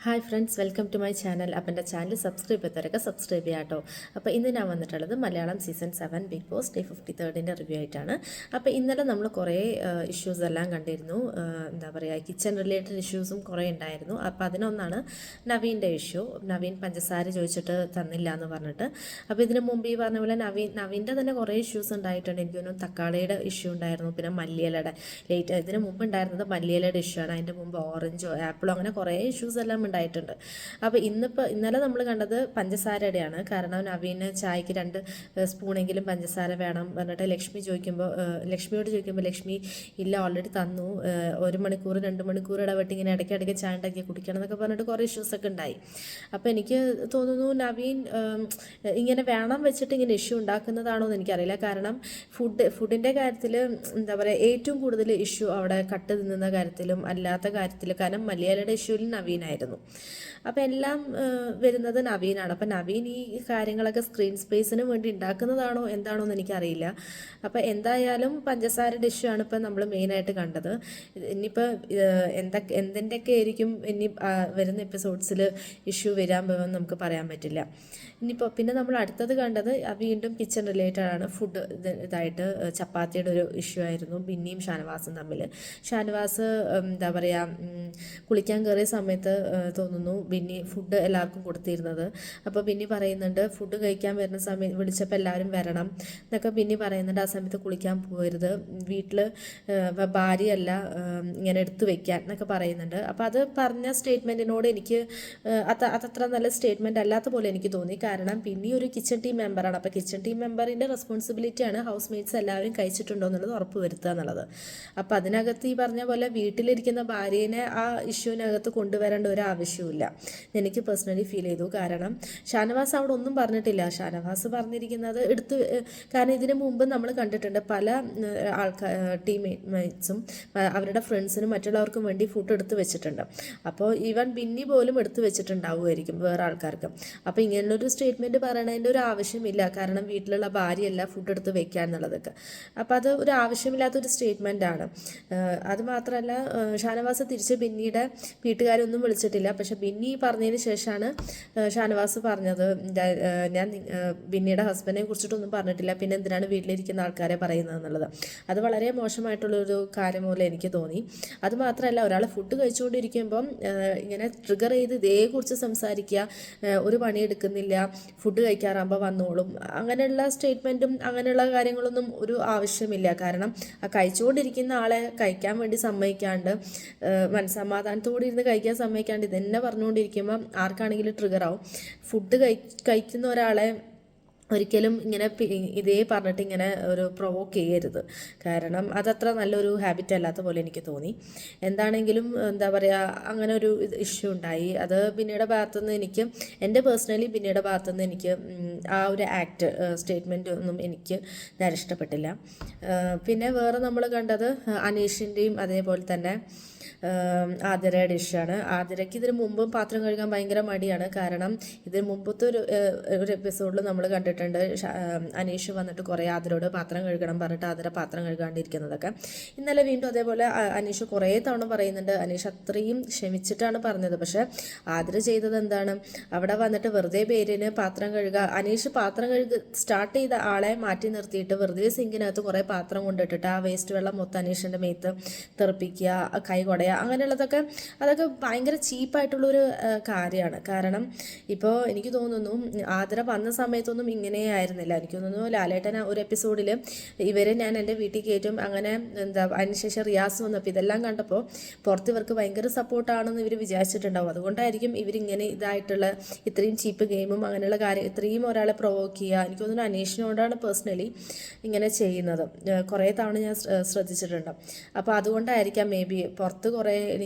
Hi friends, welcome to my channel. അപ്പം എൻ്റെ channel subscribe ചെയ്തവരൊക്കെ subscribe ചെയ്യാം കേട്ടോ. അപ്പോൾ ഇന്ന് ഞാൻ വന്നിട്ടുള്ളത് Malayalam season 7 Bigg Boss day 53ൻ്റെ റിവ്യൂ ആയിട്ടാണ്. അപ്പോൾ ഇന്നലെ നമ്മൾ കുറേ ഇഷ്യൂസ് എല്ലാം കണ്ടിരുന്നു. എന്താ പറയുക, കിച്ചൺ റിലേറ്റഡ് ഇഷ്യൂസും കുറേ ഉണ്ടായിരുന്നു. അപ്പോൾ അതിനൊന്നാണ് നവീൻ്റെ ഇഷ്യൂ. നവീൻ പഞ്ചസാര ചോദിച്ചിട്ട് തന്നില്ല എന്ന് പറഞ്ഞിട്ട്. അപ്പോൾ ഇതിന് മുമ്പ് ഈ പറഞ്ഞ പോലെ നവീൻ്റെ തന്നെ കുറേ ഇഷ്യൂസ് ഉണ്ടായിട്ടുണ്ട്. എനിക്ക് തോന്നുന്നു തക്കാളിയുടെ ഇഷ്യൂ ഉണ്ടായിരുന്നു, പിന്നെ മല്ലിയിലയുടെ ഇതിന് മുമ്പ് ഉണ്ടായിരുന്നത് മല്ലിയിലയുടെ ഇഷ്യൂ ആണ്. അതിൻ്റെ മുമ്പ് ഓറഞ്ചോ ആപ്പിളോ അങ്ങനെ കുറേ ഇഷ്യൂസ് എല്ലാം ഉണ്ടായിട്ടുണ്ട്. അപ്പോൾ ഇന്നലെ നമ്മൾ കണ്ടത് പഞ്ചസാരയുടെയാണ്. കാരണം നവീന് ചായക്ക് 2 സ്പൂണെങ്കിലും പഞ്ചസാര വേണം പറഞ്ഞിട്ട് ലക്ഷ്മിയോട് ചോദിക്കുമ്പോൾ ലക്ഷ്മി ഇല്ല, ഓൾറെഡി തന്നു, 1 മണിക്കൂർ 2 മണിക്കൂർ ഇടവിട്ട് ഇങ്ങനെ ഇടയ്ക്കിടയ്ക്ക് ചായ ഉണ്ടാക്കി കുടിക്കണം എന്നൊക്കെ പറഞ്ഞിട്ട് കുറേ ഇഷ്യൂസൊക്കെ ഉണ്ടായി. അപ്പോൾ എനിക്ക് തോന്നുന്നു നവീൻ ഇങ്ങനെ വേണം വെച്ചിട്ട് ഇങ്ങനെ ഇഷ്യൂ ഉണ്ടാക്കുന്നതാണോ എന്ന് എനിക്കറിയില്ല. കാരണം ഫുഡിൻ്റെ കാര്യത്തിൽ എന്താ പറയുക, ഏറ്റവും കൂടുതൽ ഇഷ്യൂ അവിടെ കട്ട് തിന്നുന്ന കാര്യത്തിലും അല്ലാത്ത കാര്യത്തിലും, കാരണം മലയാളിയുടെ ഇഷ്യൂവിൽ നവീനായിരുന്നു. അപ്പോൾ എല്ലാം വരുന്നത് നവീനാണ്. അപ്പം നവീൻ ഈ കാര്യങ്ങളൊക്കെ സ്ക്രീൻ സ്പേസിന് വേണ്ടി ഉണ്ടാക്കുന്നതാണോ എന്താണോ എന്ന് എനിക്കറിയില്ല. അപ്പോൾ എന്തായാലും പഞ്ചസാരയുടെ ഇഷ്യൂ ആണ് ഇപ്പം നമ്മൾ മെയിനായിട്ട് കണ്ടത്. ഇനിയിപ്പോൾ എന്തിൻ്റെയൊക്കെ ആയിരിക്കും ഇനി വരുന്ന എപ്പിസോഡ്സിൽ ഇഷ്യൂ വരാൻ പോകുമെന്ന് നമുക്ക് പറയാൻ പറ്റില്ല. ഇനിയിപ്പോൾ പിന്നെ നമ്മൾ അടുത്തത് കണ്ടത് വീണ്ടും കിച്ചൺ റിലേറ്റഡ് ആണ്. ഫുഡ് ഇതായിട്ട് ചപ്പാത്തിയുടെ ഒരു ഇഷ്യൂ ആയിരുന്നു ബിന്നിയും ഷാനവാസും തമ്മിൽ. ഷാനവാസ് എന്താ പറയുക, കുളിക്കാൻ കയറിയ സമയത്ത് തോന്നുന്നു ബിന്നി ഫുഡ് എല്ലാവർക്കും കൊടുത്തിരുന്നത്. അപ്പോൾ ബിന്നി പറയുന്നുണ്ട് ഫുഡ് കഴിക്കാൻ വരുന്ന സമയം വിളിച്ചപ്പോൾ എല്ലാവരും വരണം എന്നൊക്കെ ബിന്നി പറയുന്നുണ്ട്. ആ സമയത്ത് കുളിക്കാൻ പോകരുത്, വീട്ടിൽ ഭാര്യയല്ല ഇങ്ങനെ എടുത്തു വെക്കാൻ എന്നൊക്കെ പറയുന്നുണ്ട്. അപ്പോൾ അത് പറഞ്ഞ സ്റ്റേറ്റ്മെൻറ്റിനോട് എനിക്ക് അതത്ര നല്ല സ്റ്റേറ്റ്മെൻറ്റ് അല്ലാത്ത പോലെ എനിക്ക് തോന്നി. കാരണം ബിന്നി ഒരു കിച്ചൺ ടീം മെമ്പറാണ്. അപ്പോൾ കിച്ചൺ ടീം മെമ്പറിൻ്റെ റെസ്പോൺസിബിലിറ്റിയാണ് ഹൗസ് മേറ്റ്സ് എല്ലാവരും കഴിച്ചിട്ടുണ്ടോ എന്നുള്ളത് ഉറപ്പ് വരുത്തുക എന്നുള്ളത്. അപ്പോൾ അതിനകത്ത് ഈ പറഞ്ഞ പോലെ വീട്ടിലിരിക്കുന്ന ഭാര്യേനെ ആ ഇഷ്യൂവിനകത്ത് കൊണ്ടുവരേണ്ട ഒരു ആവശ്യമില്ല എനിക്ക് പേഴ്സണലി ഫീൽ ചെയ്തു. കാരണം ഷാനവാസ് അവിടെ ഒന്നും പറഞ്ഞിട്ടില്ല. ഷാനവാസ് പറഞ്ഞിരിക്കുന്നത് കാരണം ഇതിനു മുമ്പ് നമ്മൾ കണ്ടിട്ടുണ്ട് പല ടീംമേറ്റ്സും അവരുടെ ഫ്രണ്ട്സിനും മറ്റുള്ളവർക്കും വേണ്ടി ഫുഡ് എടുത്ത് വെച്ചിട്ടുണ്ട്. അപ്പോൾ ഈവൻ ബിന്നി പോലും എടുത്ത് വെച്ചിട്ടുണ്ടാവുമായിരിക്കും വേറെ ആൾക്കാർക്ക്. അപ്പോൾ ഇങ്ങനൊരു സ്റ്റേറ്റ്മെൻറ്റ് പറയണതിൻ്റെ ഒരു ആവശ്യമില്ല. കാരണം വീട്ടിലുള്ള ഭാര്യയല്ല ഫുഡ് എടുത്ത് വെക്കുക എന്നുള്ളതൊക്കെ. അപ്പോൾ അത് ഒരു ആവശ്യമില്ലാത്തൊരു സ്റ്റേറ്റ്മെൻറ്റാണ്. അത് മാത്രമല്ല, ഷാനവാസ് തിരിച്ച് ബിന്നിയുടെ വീട്ടുകാരൊന്നും വിളിച്ചിട്ടില്ല. പക്ഷെ ബിന്നി പറഞ്ഞതിന് ശേഷമാണ് ഷാനവാസ് പറഞ്ഞത് ഞാൻ ബിന്നിയുടെ ഹസ്ബൻഡിനെ കുറിച്ചിട്ടൊന്നും പറഞ്ഞിട്ടില്ല, പിന്നെ എന്തിനാണ് വീട്ടിലിരിക്കുന്ന ആൾക്കാരെ പറയുന്നത് എന്നുള്ളത്. അത് വളരെ മോശമായിട്ടുള്ളൊരു കാര്യം പോലെ എനിക്ക് തോന്നി. അതുമാത്രമല്ല, ഒരാൾ ഫുഡ് കഴിച്ചുകൊണ്ടിരിക്കുമ്പം ഇങ്ങനെ ട്രിഗർ ചെയ്ത് ഇതേക്കുറിച്ച് സംസാരിക്കുക, ഒരു പണിയെടുക്കുന്നില്ല, ഫുഡ് കഴിക്കാറാകുമ്പോൾ വന്നോളും, അങ്ങനെയുള്ള സ്റ്റേറ്റ്മെൻറ്റും അങ്ങനെയുള്ള കാര്യങ്ങളൊന്നും ഒരു ആവശ്യമില്ല. കാരണം ആ കഴിച്ചുകൊണ്ടിരിക്കുന്ന ആളെ കഴിക്കാൻ വേണ്ടി സമ്മതിക്കാണ്ട് മനസ്സമാധാനത്തോടെ ഇരുന്ന് കഴിക്കാൻ സമ്മതിക്കാണ്ട് ഇതെന്നെ പറഞ്ഞുകൊണ്ടിരിക്കുമ്പോൾ ആർക്കാണെങ്കിലും ട്രിഗർ ആവും. ഫുഡ് കഴിക്കുന്ന ഒരാളെ ഒരിക്കലും ഇങ്ങനെ ഇതേ പറഞ്ഞിട്ട് ഇങ്ങനെ ഒരു പ്രൊവോക്ക് ചെയ്യരുത്. കാരണം അതത്ര നല്ലൊരു ഹാബിറ്റ് അല്ലാത്ത പോലെ എനിക്ക് തോന്നി. എന്താണെങ്കിലും എന്താ പറയുക, അങ്ങനെ ഒരു ഇഷ്യൂ ഉണ്ടായി. അത് ബിന്നിയുടെ ഭാഗത്തുനിന്ന് എനിക്ക് പേഴ്സണലി ബിന്നിയുടെ ഭാഗത്തുനിന്ന് എനിക്ക് ആ ഒരു സ്റ്റേറ്റ്മെൻറ്റ് ഒന്നും എനിക്ക് നേരെ ഇഷ്ടപ്പെട്ടില്ല. പിന്നെ വേറെ നമ്മൾ കണ്ടത് അനീഷിൻ്റെയും അതേപോലെ തന്നെ ആതിരയുടെ ഡിഷാണ്. ആതിരയ്ക്ക് ഇതിന് മുമ്പും പാത്രം കഴുകാൻ ഭയങ്കര മടിയാണ്. കാരണം ഇതിന് മുമ്പത്തെ ഒരു എപ്പിസോഡിൽ നമ്മൾ കണ്ടിട്ടുണ്ട് അനീഷ് വന്നിട്ട് കുറേ ആതിരയോട് പാത്രം കഴുകണം പറഞ്ഞിട്ട് ആതിര പാത്രം കഴുകാണ്ടിരിക്കുന്നതൊക്കെ. ഇന്നലെ വീണ്ടും അതേപോലെ അനീഷ് കുറേ തവണ പറയുന്നുണ്ട്. അനീഷ് അത്രയും ക്ഷമിച്ചിട്ടാണ് പറഞ്ഞത്. പക്ഷേ ആതിര ചെയ്തത് എന്താണ്, അവിടെ വന്നിട്ട് വെറുതെ പേരിന് പാത്രം കഴുകുക. അനീഷ് പാത്രം സ്റ്റാർട്ട് ചെയ്ത ആളെ മാറ്റി നിർത്തിയിട്ട് വെറുതെ സിങ്കിനകത്ത് കുറേ പാത്രം കൊണ്ടിട്ടിട്ട് ആ വേസ്റ്റ് വെള്ളം മൊത്തം അനീഷിൻ്റെ മേത്ത് തെറിപ്പിക്കുക, കൈ കുടയുക, അതൊക്കെ ഭയങ്കര ചീപ്പായിട്ടുള്ളൊരു കാര്യമാണ്. കാരണം ഇപ്പോൾ എനിക്ക് തോന്നുന്നു ആതിര വന്ന സമയത്തൊന്നും ഇങ്ങനെ ആയിരുന്നില്ല. എനിക്ക് തോന്നുന്നു ലാലേട്ടൻ ഒരു എപ്പിസോഡിൽ ഇവരെ ഞാൻ എൻ്റെ വീട്ടിൽ കയറ്റും അങ്ങനെ അതിനുശേഷം റിയാസ് വന്നപ്പോൾ ഇതെല്ലാം കണ്ടപ്പോൾ പുറത്ത് ഇവർക്ക് ഭയങ്കര സപ്പോർട്ടാണെന്ന് ഇവർ വിചാരിച്ചിട്ടുണ്ടാവും. അതുകൊണ്ടായിരിക്കും ഇവരിങ്ങനെ ഇതായിട്ടുള്ള ഇത്രയും ചീപ്പ് ഗെയിമും അങ്ങനെയുള്ള കാര്യം ഇത്രയും ഒരാളെ പ്രൊവോക്ക് ചെയ്യുക. എനിക്ക് തോന്നുന്നു അന്വേഷണോടാണ് പേഴ്സണലി ഇങ്ങനെ ചെയ്യുന്നത്. കുറേ തവണ ഞാൻ ശ്രദ്ധിച്ചിട്ടുണ്ട്. അപ്പോൾ അതുകൊണ്ടായിരിക്കാം മേ ബി പുറത്ത് കുറേ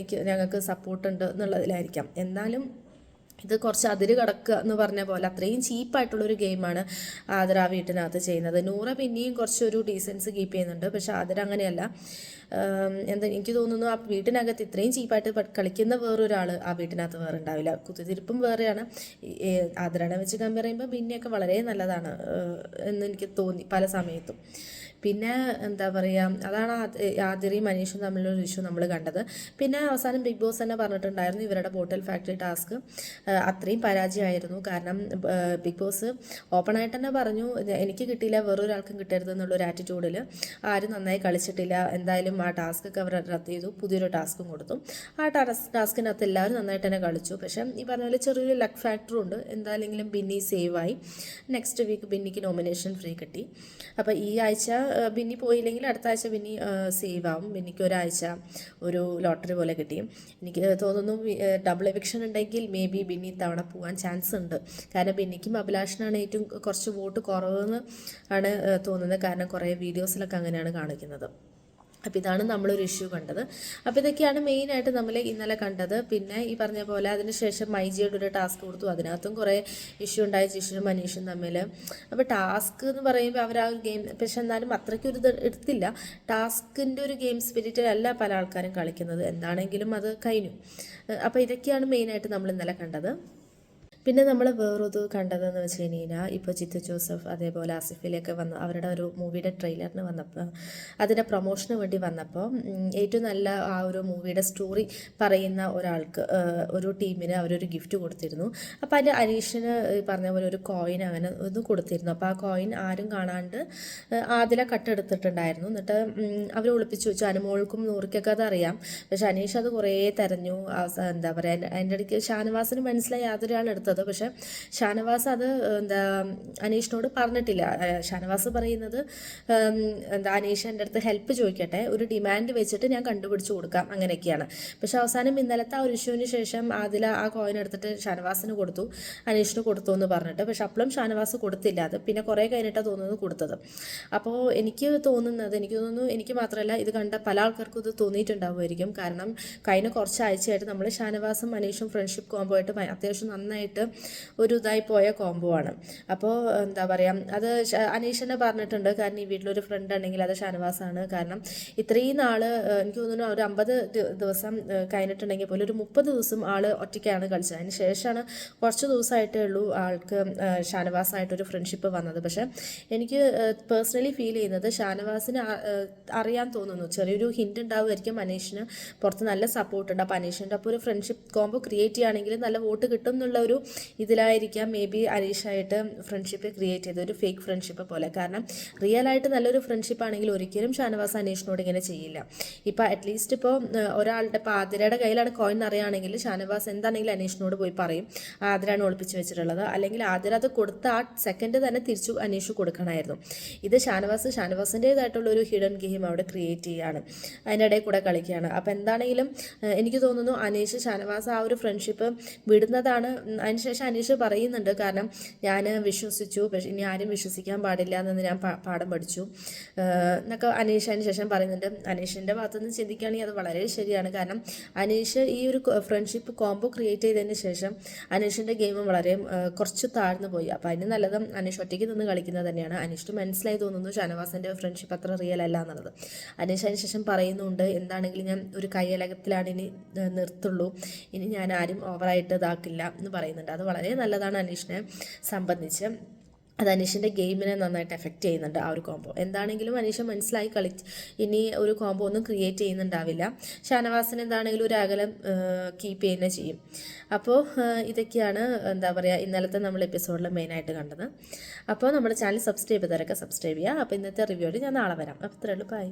ഞങ്ങൾക്ക് സപ്പോർട്ടുണ്ട് എന്നുള്ളതിലായിരിക്കാം. എന്നാലും ഇത് കുറച്ച് അതിര് കടക്കുക എന്ന് പറഞ്ഞ പോലെ അത്രയും ചീപ്പായിട്ടുള്ളൊരു ഗെയിമാണ് ആതിര വീട്ടിനകത്ത് ചെയ്യുന്നത്. നൂറ പിന്നെയും കുറച്ചൊരു ഡീസൻസ് കീപ്പ് ചെയ്യുന്നുണ്ട്. പക്ഷെ ആതിര അങ്ങനെയല്ല. എനിക്ക് തോന്നുന്നു ആ വീട്ടിനകത്ത് ഇത്രയും ചീപ്പായിട്ട് കളിക്കുന്ന വേറൊരാൾ ആ വീട്ടിനകത്ത് വേറെ ഉണ്ടാവില്ല. കുത്തിത്തിരിപ്പും വേറെയാണ്. ആതിരനെ വെച്ച് കമ്പയർ ചെയ്യുമ്പോൾ പിന്നെയൊക്കെ വളരെ നല്ലതാണ് എന്ന് എനിക്ക് തോന്നി പല സമയത്തും. പിന്നെ എന്താ പറയുക, അതാണ് ആതിരയും മനീഷും തമ്മിലൊരു ഇഷ്യൂ നമ്മൾ കണ്ടത്. പിന്നെ അവസാനം ബിഗ് ബോസ് തന്നെ പറഞ്ഞിട്ടുണ്ടായിരുന്നു ഇവരുടെ ബോട്ടിൽ ഫാക്ടറി ടാസ്ക് അത്രയും പരാജയമായിരുന്നു. കാരണം ബിഗ് ബോസ് ഓപ്പണായിട്ട് തന്നെ പറഞ്ഞു എനിക്ക് കിട്ടിയില്ല വേറൊരാൾക്കും കിട്ടരുത് എന്നുള്ളൊരു ആറ്റിറ്റ്യൂഡിൽ ആരും നന്നായി കളിച്ചിട്ടില്ല. എന്തായാലും ആ ടാസ്കൊക്കെ അവർ റദ്ദ് ചെയ്തു, പുതിയൊരു ടാസ്കും കൊടുത്തു. ആ ടാസ്കിനകത്ത് എല്ലാവരും നന്നായിട്ട് തന്നെ കളിച്ചു. പക്ഷേ ഈ പറഞ്ഞ പോലെ ചെറിയൊരു ലക്ക് ഫാക്ടറും ഉണ്ട്. എന്തായാലെങ്കിലും ബിന്നി സേവായി. നെക്സ്റ്റ് വീക്ക് ബിന്നിക്ക് നോമിനേഷൻ ഫ്രീ കിട്ടി. അപ്പോൾ ഈ ആഴ്ച ബിന്നി പോയില്ലെങ്കിൽ അടുത്ത ആഴ്ച ബിന്നി സേവ് ആവും. ബിന്നിക്ക് ഒരാഴ്ച ഒരു ലോട്ടറി പോലെ കിട്ടി. എനിക്ക് തോന്നുന്നു ഡബിൾ എവിക്ഷൻ ഉണ്ടെങ്കിൽ മേ ബി ബിന്നി തവണ പോകാൻ ചാൻസ് ഉണ്ട്. കാരണം ബിന്നിക്കും അഭിലാഷിനാണ് ഏറ്റവും കുറച്ച് വോട്ട് കുറവെന്ന് ആണ് തോന്നുന്നത്. കാരണം കുറേ വീഡിയോസിലൊക്കെ അങ്ങനെയാണ് കാണിക്കുന്നത്. അപ്പോൾ ഇതാണ് നമ്മളൊരു ഇഷ്യൂ കണ്ടത്. അപ്പോൾ ഇതൊക്കെയാണ് മെയിനായിട്ട് നമ്മൾ ഇന്നലെ കണ്ടത്. പിന്നെ ഈ പറഞ്ഞ പോലെ അതിനുശേഷം മൈജിയുടെ ഒരു ടാസ്ക് കൊടുത്തു. അതിനകത്തും കുറേ ഇഷ്യൂ ഉണ്ടായി ജിഷനും മനീഷും തമ്മിൽ. അപ്പോൾ ടാസ്ക് എന്ന് പറയുമ്പോൾ അവർ ആ ഒരു ഗെയിം, പക്ഷെ എന്നാലും അത്രയ്ക്കൊരു ഇത് എടുത്തില്ല. ടാസ്കിൻ്റെ ഒരു ഗെയിം സ്പിരിറ്റിലല്ല പല ആൾക്കാരും കളിക്കുന്നത്. എന്താണെങ്കിലും അത് കഴിഞ്ഞു. അപ്പോൾ ഇതൊക്കെയാണ് മെയിനായിട്ട് നമ്മൾ ഇന്നലെ കണ്ടത്. പിന്നെ നമ്മൾ വേറൊരു കണ്ടതെന്ന് വെച്ച് കഴിഞ്ഞാൽ ഇപ്പോൾ ജിത്തു ജോസഫ് അതേപോലെ ആസിഫിലേക്ക് വന്ന് അവരുടെ ഒരു മൂവിയുടെ ട്രെയിലറിന് വന്നപ്പോൾ അതിൻ്റെ പ്രൊമോഷന് വേണ്ടി വന്നപ്പോൾ ഏറ്റവും നല്ല ആ ഒരു മൂവിയുടെ സ്റ്റോറി പറയുന്ന ഒരാൾക്ക് ഒരു ടീമിന് അവരൊരു ഗിഫ്റ്റ് കൊടുത്തിരുന്നു. അപ്പോൾ അതിൻ്റെ അനീഷിന് പറഞ്ഞ പോലെ ഒരു കോയിൻ അങ്ങനെ ഒന്ന് കൊടുത്തിരുന്നു. അപ്പോൾ ആ കോയിൻ ആരും കാണാണ്ട് ആദില കട്ടെടുത്തിട്ടുണ്ടായിരുന്നു. എന്നിട്ട് അവർ ഒളിപ്പിച്ച് വെച്ചു. അനുമോൾക്കും നൂറിക്കൊക്കെ അത് അറിയാം. പക്ഷെ അനീഷ് അത് കുറേ തെരഞ്ഞു. എന്താ പറയുക, അതിൻ്റെ ഇടയ്ക്ക് ഷാനവാസിന് മനസ്സിലായി യാതൊരാൾ എടുത്തത്. പക്ഷെ ഷാനവാസ് അത് അനീഷിനോട് പറഞ്ഞിട്ടില്ല. ഷാനവാസ് പറയുന്നത് അനീഷ് എൻ്റെ അടുത്ത് ഹെൽപ്പ് ചോദിക്കട്ടെ, ഒരു ഡിമാൻഡ് വെച്ചിട്ട് ഞാൻ കണ്ടുപിടിച്ച് കൊടുക്കാം, അങ്ങനെയൊക്കെയാണ്. പക്ഷെ അവസാനം ഇന്നലത്തെ ആ ഒരു ഇഷ്യൂവിന് ശേഷം അതിൽ ആ കോയിൻ എടുത്തിട്ട് ഷാനവാസിന് കൊടുത്തു, അനീഷിന് കൊടുത്തു എന്ന് പറഞ്ഞിട്ട്. പക്ഷെ അപ്പോഴും ഷാനവാസ് കൊടുത്തില്ല. അത് പിന്നെ കുറേ കഴിഞ്ഞിട്ടാണ് തോന്നുന്നത് കൊടുത്തത്. അപ്പോൾ എനിക്ക് തോന്നുന്നു എനിക്ക് മാത്രമല്ല ഇത് കണ്ട പല ആൾക്കാർക്കും ഇത് തോന്നിയിട്ടുണ്ടാവുമായിരിക്കും. കാരണം കഴിഞ്ഞ കുറച്ചാഴ്ചയായിട്ട് നമ്മൾ ഷാനവാസും അനീഷും ഫ്രണ്ട്ഷിപ്പ് കോംബോ ആയിട്ട് അത്യാവശ്യം നന്നായിട്ട് ഒരു ഇതായി പോയ കോംബോ ആണ്. അപ്പോൾ എന്താ പറയുക, അത് അനീഷനെ പറഞ്ഞിട്ടുണ്ട്. കാരണം ഈ വീട്ടിലൊരു ഫ്രണ്ട് ഉണ്ടെങ്കിൽ അത് ഷാനവാസാണ്. കാരണം ഇത്രയും നാൾ എനിക്ക് തോന്നുന്നു ഒരു 50 ദിവസം കഴിഞ്ഞിട്ടുണ്ടെങ്കിൽ പോലും ഒരു 30 ദിവസം ആൾ ഒറ്റയ്ക്കാണ് കളിച്ചത്. അതിന് ശേഷമാണ് കുറച്ച് ദിവസമായിട്ടേ ഉള്ളൂ ആൾക്ക് ഷാനവാസായിട്ടൊരു ഫ്രണ്ട്ഷിപ്പ് വന്നത്. പക്ഷേ എനിക്ക് പേഴ്സണലി ഫീൽ ചെയ്യുന്നത് ഷാനവാസിന് അറിയാൻ തോന്നുന്നു, ചെറിയൊരു ഹിൻഡ് ഉണ്ടാവുമായിരിക്കും അനീഷിന് പുറത്ത് നല്ല സപ്പോർട്ടുണ്ട്. അപ്പോൾ അനീഷിൻ്റെ അപ്പോൾ ഒരു ഫ്രണ്ട്ഷിപ്പ് കോംബോ ക്രിയേറ്റ് ചെയ്യുകയാണെങ്കിൽ നല്ല വോട്ട് കിട്ടും എന്നുള്ള ഒരു ഇതിലായിരിക്കാം മേ ബി അനീഷായിട്ട് ഫ്രണ്ട്ഷിപ്പ് ക്രിയേറ്റ് ചെയ്ത ഒരു ഫേക്ക് ഫ്രണ്ട്ഷിപ്പ് പോലെ. കാരണം റിയൽ ആയിട്ട് നല്ലൊരു ഫ്രണ്ട്ഷിപ്പ് ആണെങ്കിൽ ഒരിക്കലും ഷാനവാസ് അനീഷിനോട് ഇങ്ങനെ ചെയ്യില്ല. ഇപ്പോൾ അറ്റ്ലീസ്റ്റ് ഇപ്പോൾ ഒരാളുടെ ഇപ്പോൾ ആതിരയുടെ കയ്യിലാണ് കോയിൻ അറിയുകയാണെങ്കിൽ ഷാനവാസ് എന്താണെങ്കിലും അനീഷിനോട് പോയി പറയും ആതിരാണ് ഒളിപ്പിച്ച് വെച്ചിട്ടുള്ളത്. അല്ലെങ്കിൽ ആതിര അത് കൊടുത്ത ആ സെക്കൻഡ് തന്നെ തിരിച്ചു അനീഷ് കൊടുക്കണമായിരുന്നു. ഇത് ഷാനവാസിൻ്റേതായിട്ടുള്ള ഒരു ഹിഡൻ ഗെയിം അവിടെ ക്രിയേറ്റ് ചെയ്യുകയാണ്, അതിൻ്റെ ഇടയിൽ കൂടെ കളിക്കുകയാണ്. അപ്പോൾ എന്താണെങ്കിലും എനിക്ക് തോന്നുന്നു അനീഷ് ഷാനവാസ് ആ ഒരു ഫ്രണ്ട്ഷിപ്പ് വിടുന്നതാണ്. അതിനുശേഷം അനീഷ് പറയുന്നുണ്ട്, കാരണം ഞാൻ വിശ്വസിച്ചു, പക്ഷെ ഇനി ആരും വിശ്വസിക്കാൻ പാടില്ല എന്ന് ഞാൻ പാഠം പഠിച്ചു എന്നൊക്കെ അനീഷ് അതിന് ശേഷം പറയുന്നുണ്ട്. അനീഷിൻ്റെ ഭാഗത്തുനിന്ന് ചിന്തിക്കുകയാണെങ്കിൽ അത് വളരെ ശരിയാണ്. കാരണം അനീഷ് ഈ ഒരു ഫ്രണ്ട്ഷിപ്പ് കോംബോ ക്രിയേറ്റ് ചെയ്തതിന് ശേഷം അനീഷിൻ്റെ ഗെയിം വളരെ കുറച്ച് താഴ്ന്നു പോയി. അപ്പോൾ അതിന് നല്ലത് അനീഷ് ഒറ്റയ്ക്ക് നിന്ന് കളിക്കുന്നത് തന്നെയാണ്. അനീഷിന് മനസ്സിലായി തോന്നുന്നു ഷാനവാസിൻ്റെ ഫ്രണ്ട്ഷിപ്പ് അത്ര റിയൽ അല്ല എന്നുള്ളത്. അനീഷ് അതിന് ശേഷം പറയുന്നുണ്ട്, എന്താണെങ്കിലും ഞാൻ ഒരു കൈയലകത്തിലാണ് ഇനി നിർത്തുള്ളൂ, ഇനി ഞാൻ ആരും ഓവറായിട്ട് ഇതാക്കില്ല എന്ന് പറയുന്നുണ്ട്. അത് വളരെ നല്ലതാണ് അനീഷിനെ സംബന്ധിച്ച്. അത് അനീഷിൻ്റെ ഗെയിമിനെ നന്നായിട്ട് എഫക്റ്റ് ചെയ്യുന്നുണ്ട് ആ ഒരു കോംബോ. എന്താണെങ്കിലും അനീഷ് മനസ്സിലായി ഇനി ഒരു കോംബോ ഒന്നും ക്രിയേറ്റ് ചെയ്യുന്നുണ്ടാവില്ല. ഷാനവാസിന് എന്താണെങ്കിലും ഒരു അകലം കീപ്പ് ചെയ്യുക ചെയ്യും. അപ്പോൾ ഇതൊക്കെയാണ് എന്താ പറയുക ഇന്നലത്തെ നമ്മൾ എപ്പിസോഡിൽ മെയിനായിട്ട് കണ്ടത്. അപ്പോൾ നമ്മുടെ ചാനൽ സബ്സ്ക്രൈബ് ചെയ്തവരൊക്കെ സബ്സ്ക്രൈബ് ചെയ്യുക. അപ്പോൾ ഇന്നത്തെ റിവ്യൂവിൽ ഞാൻ നാളെ വരാം. അപ്പോൾ ഇത്രയേ ഉള്ളൂ. ബൈ.